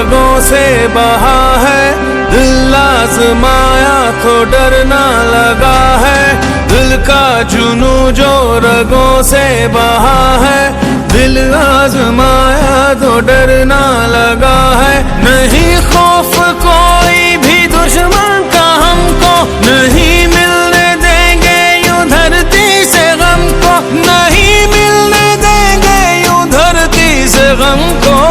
रगों से बहा है, दिल आजमाया तो डरना लगा है। दिल का जुनू जो रगों से बहा है, दिल आजमाया तो डरना लगा है। नहीं खौफ कोई भी दुश्मन का हमको, नहीं मिलने देंगे यूं धरती से गम को, नहीं मिलने देंगे यूं धरती से गम को।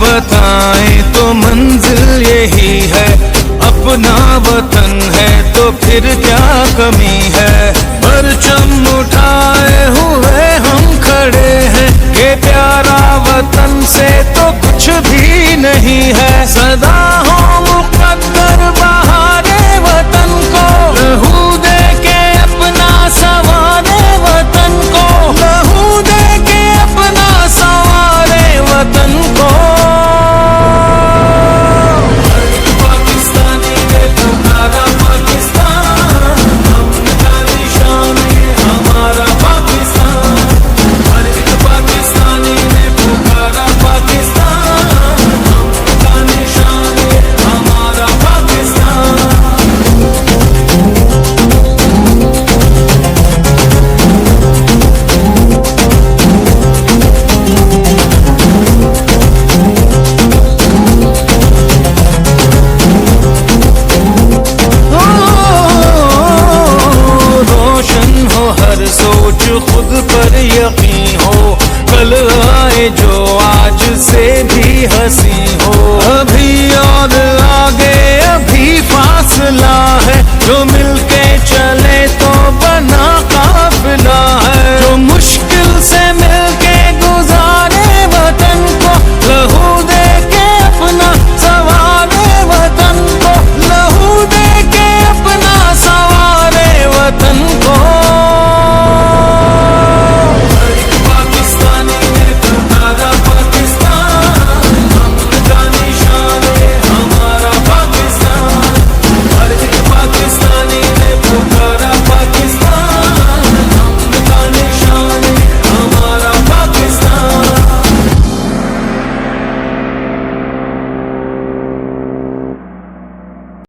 बताएं तो मंजिल यही है, अपना वतन है तो फिर क्या कमी है। परचम उठाए हुए हम खड़े हैं, ये प्यारा वतन से तो कुछ भी नहीं है। सदा हो मुकद्दर बहारे वतन को, लहू दे के अपना सवारे वतन को, लहू दे के अपना सवारे वतन को। सोच खुद पर यकीन हो, कल आए जो आज से भी हंसी हो। अभी और आगे अभी फासला है, जो मिलके